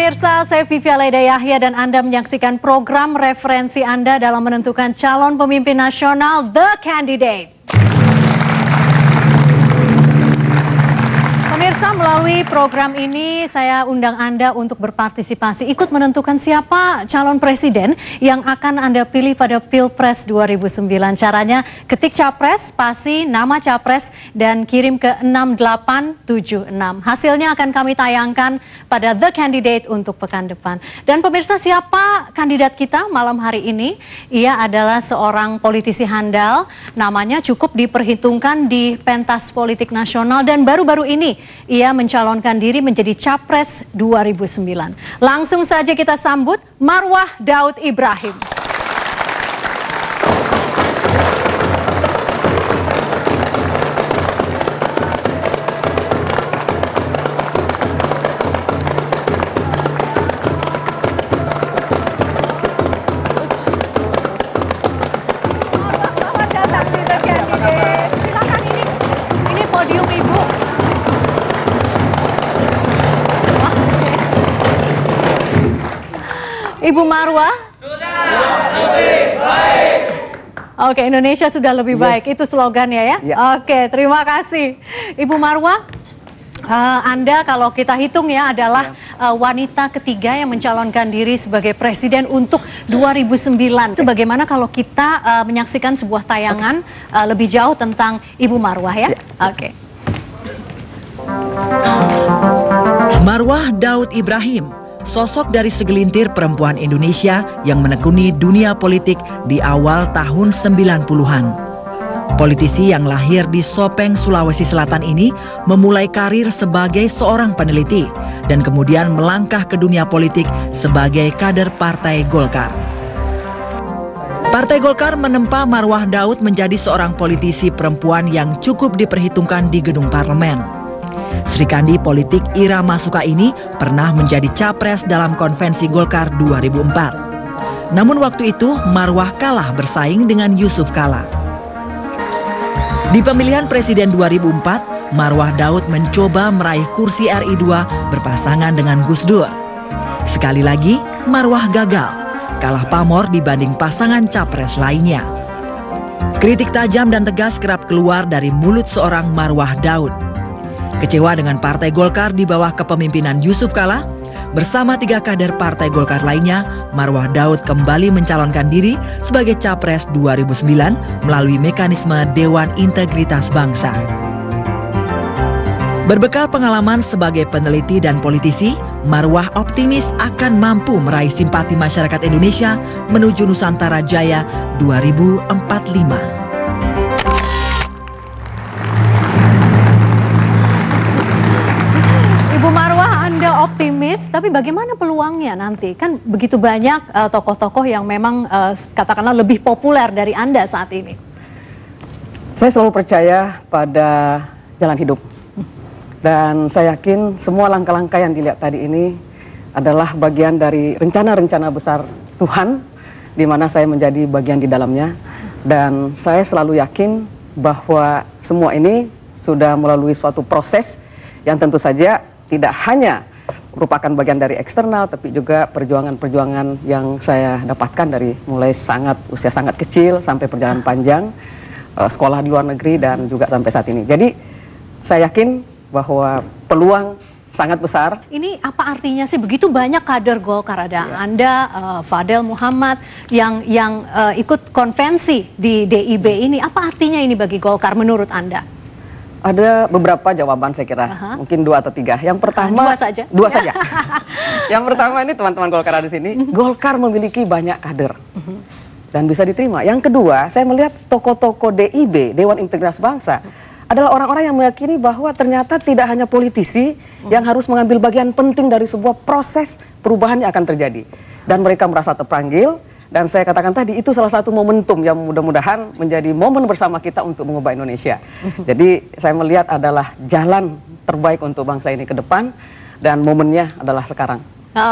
pemirsa, saya Vivi Alaida Yahya dan Anda menyaksikan program referensi Anda dalam menentukan calon pemimpin nasional The Candidate. Pemirsa, melalui program ini saya undang Anda untuk berpartisipasi, ikut menentukan siapa calon presiden yang akan Anda pilih pada Pilpres 2009. Caranya ketik capres, spasi, nama capres, dan kirim ke 6876. Hasilnya akan kami tayangkan pada The Candidate untuk pekan depan. Dan pemirsa, siapa kandidat kita malam hari ini? Ia adalah seorang politisi handal, namanya cukup diperhitungkan di pentas politik nasional dan baru-baru ini ia mencalonkan diri menjadi Capres 2009. Langsung saja kita sambut Marwah Daud Ibrahim. Selamat datang di The Candidate. Silakan, ini podium Ibu. Ibu Marwah? Sudah lebih baik. Oke, Indonesia sudah lebih baik. Itu slogannya ya? Oke, terima kasih. Ibu Marwah, Anda kalau kita hitung ya adalah wanita ketiga yang mencalonkan diri sebagai presiden untuk 2009. Itu bagaimana kalau kita menyaksikan sebuah tayangan lebih jauh tentang Ibu Marwah ya? Oke. Marwah Daud Ibrahim, sosok dari segelintir perempuan Indonesia yang menekuni dunia politik di awal tahun 90-an. Politisi yang lahir di Sopeng, Sulawesi Selatan ini memulai karir sebagai seorang peneliti dan kemudian melangkah ke dunia politik sebagai kader Partai Golkar. Partai Golkar menempa Marwah Daud menjadi seorang politisi perempuan yang cukup diperhitungkan di gedung parlemen. Sri Kandi politik Ira Masuka ini pernah menjadi capres dalam konvensi Golkar 2004. Namun waktu itu Marwah kalah bersaing dengan Yusuf Kala. Di pemilihan presiden 2004, Marwah Daud mencoba meraih kursi RI 2 berpasangan dengan Gus Dur. Sekali lagi, Marwah gagal, kalah pamor dibanding pasangan capres lainnya. Kritik tajam dan tegas kerap keluar dari mulut seorang Marwah Daud. Kecewa dengan Partai Golkar di bawah kepemimpinan Yusuf Kala, bersama 3 kader Partai Golkar lainnya, Marwah Daud kembali mencalonkan diri sebagai Capres 2009 melalui mekanisme Dewan Integritas Bangsa. Berbekal pengalaman sebagai peneliti dan politisi, Marwah optimis akan mampu meraih simpati masyarakat Indonesia menuju Nusantara Jaya 2045. Optimis, tapi bagaimana peluangnya nanti? Kan begitu banyak tokoh-tokoh yang memang katakanlah lebih populer dari Anda saat ini. Saya selalu percaya pada jalan hidup. Dan saya yakin semua langkah-langkah yang dilihat tadi ini adalah bagian dari rencana-rencana besar Tuhan, di mana saya menjadi bagian di dalamnya. Dan saya selalu yakin bahwa semua ini sudah melalui suatu proses yang tentu saja tidak hanya merupakan bagian dari eksternal, tapi juga perjuangan-perjuangan yang saya dapatkan dari mulai usia sangat kecil sampai perjalanan panjang, sekolah di luar negeri dan juga sampai saat ini. Jadi saya yakin bahwa peluang sangat besar. Ini apa artinya sih begitu banyak kader Golkar? Ada Anda, Fadel Muhammad yang ikut konvensi di DIB ini. Apa artinya ini bagi Golkar menurut Anda? Ada beberapa jawaban saya kira, mungkin 2 atau 3. Yang pertama, dua saja. Yang pertama ini teman-teman Golkar ada di sini, Golkar memiliki banyak kader dan bisa diterima. Yang kedua, saya melihat tokoh-tokoh DIB, Dewan Integritas Bangsa, adalah orang-orang yang meyakini bahwa ternyata tidak hanya politisi yang harus mengambil bagian penting dari sebuah proses perubahan yang akan terjadi. Dan mereka merasa terpanggil. Dan saya katakan tadi, itu salah satu momentum yang mudah-mudahan menjadi momen bersama kita untuk mengubah Indonesia. Jadi saya melihat adalah jalan terbaik untuk bangsa ini ke depan, dan momennya adalah sekarang.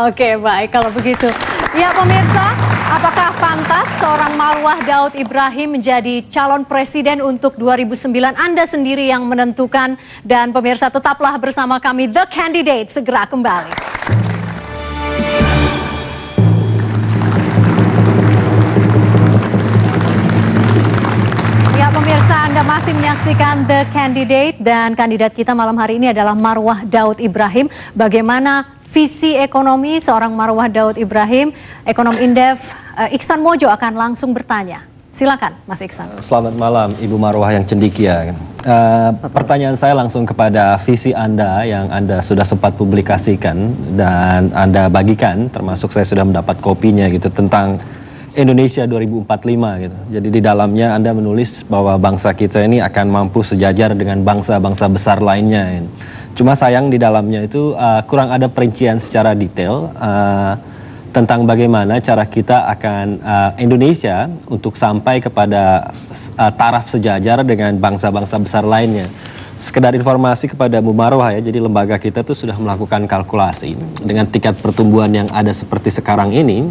Oke, baik kalau begitu. Ya pemirsa, apakah pantas seorang Marwah Daud Ibrahim menjadi calon presiden untuk 2009? Anda sendiri yang menentukan, dan pemirsa tetaplah bersama kami The Candidate segera kembali. Pemirsa, Anda masih menyaksikan The Candidate dan kandidat kita malam hari ini adalah Marwah Daud Ibrahim. Bagaimana visi ekonomi seorang Marwah Daud Ibrahim? Ekonom Indef Iksan Mojo akan langsung bertanya. Silakan, Mas Iksan. Selamat malam, Ibu Marwah yang cendekia. Pertanyaan saya langsung kepada visi Anda yang Anda sudah sempat publikasikan dan Anda bagikan, termasuk saya sudah mendapat kopinya gitu, tentang Indonesia 2045 gitu. Jadi di dalamnya Anda menulis bahwa bangsa kita ini akan mampu sejajar dengan bangsa-bangsa besar lainnya. Cuma sayang di dalamnya itu kurang ada perincian secara detail tentang bagaimana cara kita akan Indonesia untuk sampai kepada taraf sejajar dengan bangsa-bangsa besar lainnya. Sekedar informasi kepada Bu Marwah ya, jadi lembaga kita tuh sudah melakukan kalkulasi dengan tingkat pertumbuhan yang ada seperti sekarang ini,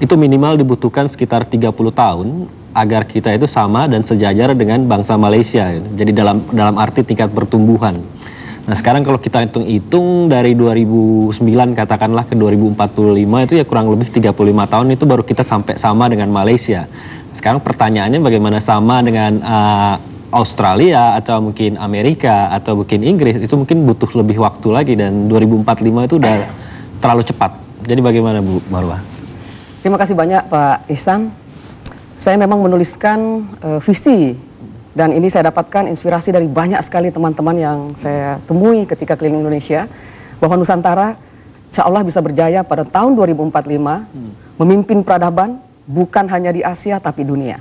itu minimal dibutuhkan sekitar 30 tahun agar kita itu sama dan sejajar dengan bangsa Malaysia. Jadi dalam arti tingkat pertumbuhan. Nah sekarang kalau kita hitung-hitung dari 2009 katakanlah ke 2045 itu ya kurang lebih 35 tahun itu baru kita sampai sama dengan Malaysia. Sekarang pertanyaannya bagaimana sama dengan Australia atau mungkin Amerika atau mungkin Inggris, itu mungkin butuh lebih waktu lagi dan 2045 itu udah terlalu cepat. Jadi bagaimana Bu Marwah? Terima kasih banyak Pak Ihsan. Saya memang menuliskan visi dan ini saya dapatkan inspirasi dari banyak sekali teman-teman yang saya temui ketika keliling Indonesia, bahwa Nusantara insya Allah bisa berjaya pada tahun 2045 memimpin peradaban bukan hanya di Asia tapi dunia.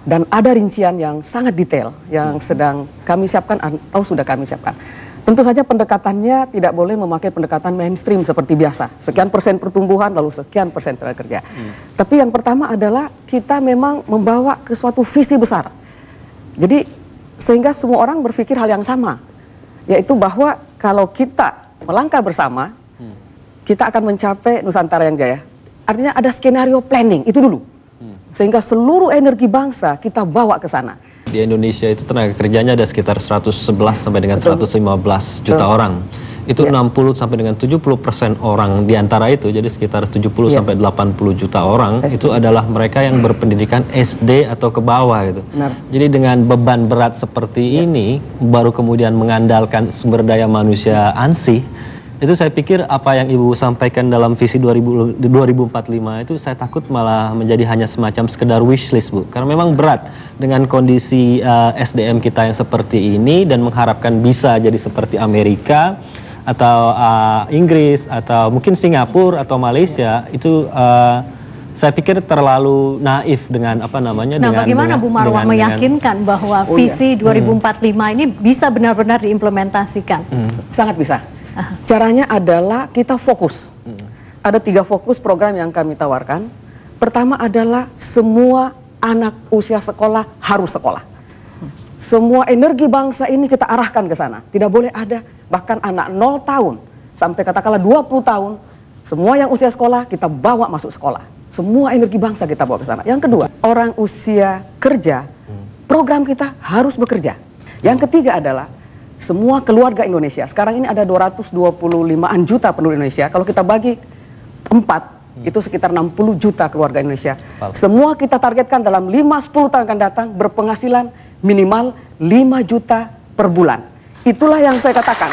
Dan ada rincian yang sangat detail yang sedang kami siapkan atau sudah kami siapkan. Tentu saja pendekatannya tidak boleh memakai pendekatan mainstream seperti biasa. Sekian persen pertumbuhan lalu sekian persen tenaga kerja. Tapi yang pertama adalah kita memang membawa ke suatu visi besar. Jadi sehingga semua orang berpikir hal yang sama. Yaitu bahwa kalau kita melangkah bersama, kita akan mencapai Nusantara yang jaya. Artinya ada skenario planning, itu dulu. Sehingga seluruh energi bangsa kita bawa ke sana. Di Indonesia itu tenaga kerjanya ada sekitar 111 sampai dengan 115 juta orang. Itu 60 sampai dengan 70% orang di antara itu, jadi sekitar 70 sampai 80 juta orang itu adalah mereka yang berpendidikan SD atau ke bawah gitu. Jadi dengan beban berat seperti ini baru kemudian mengandalkan sumber daya manusia ansih. Itu saya pikir apa yang Ibu sampaikan dalam visi 2045 itu saya takut malah menjadi hanya semacam sekedar wish list Bu. Karena memang berat dengan kondisi SDM kita yang seperti ini dan mengharapkan bisa jadi seperti Amerika atau Inggris atau mungkin Singapura atau Malaysia itu saya pikir terlalu naif dengan apa namanya. Nah, bagaimana Bu Marwah meyakinkan bahwa visi 2045 ini bisa benar-benar diimplementasikan? Sangat bisa. Caranya adalah kita fokus. Ada 3 fokus program yang kami tawarkan. Pertama adalah semua anak usia sekolah harus sekolah. Semua energi bangsa ini kita arahkan ke sana. Tidak boleh ada bahkan anak 0 tahun sampai katakanlah 20 tahun. Semua yang usia sekolah kita bawa masuk sekolah. Semua energi bangsa kita bawa ke sana. Yang kedua, orang usia kerja, program kita harus bekerja. Yang ketiga adalah semua keluarga Indonesia. Sekarang ini ada 225-an juta penduduk Indonesia. Kalau kita bagi 4, itu sekitar 60 juta keluarga Indonesia. Semua kita targetkan dalam 5-10 tahun akan datang berpenghasilan minimal 5 juta per bulan. Itulah yang saya katakan.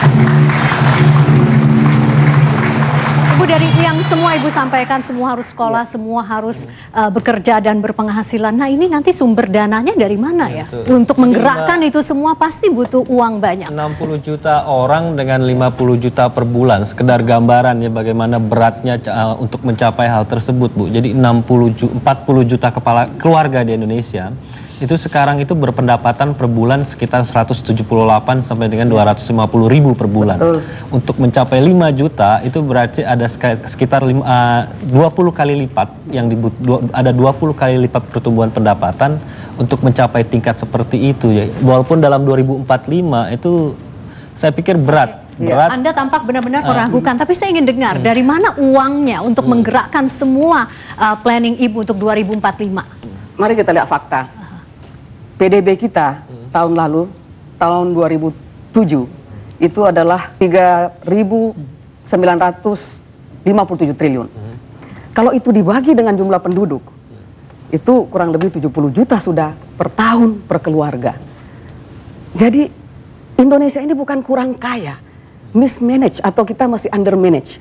Bu, dari yang semua Ibu sampaikan, semua harus sekolah, semua harus bekerja dan berpenghasilan. Nah ini nanti sumber dananya dari mana ya? Untuk menggerakkan itu semua pasti butuh uang banyak. 60 juta orang dengan 50 juta per bulan. Sekedar gambaran ya bagaimana beratnya untuk mencapai hal tersebut Bu. Jadi 40 juta kepala keluarga di Indonesia. Itu sekarang itu berpendapatan per bulan sekitar 178 sampai dengan 250 ribu per bulan. Untuk mencapai 5 juta itu berarti ada sekitar 20 kali lipat yang ada 20 kali lipat pertumbuhan pendapatan untuk mencapai tingkat seperti itu ya. Walaupun dalam 2045 itu saya pikir berat. Anda tampak benar-benar meragukan, tapi saya ingin dengar dari mana uangnya untuk menggerakkan semua planning Ibu untuk 2045. Mari kita lihat fakta. PDB kita tahun lalu, tahun 2007, itu adalah 3.957 triliun. Kalau itu dibagi dengan jumlah penduduk, itu kurang lebih 70 juta sudah per tahun per keluarga. Jadi Indonesia ini bukan kurang kaya, mismanage atau kita masih undermanage.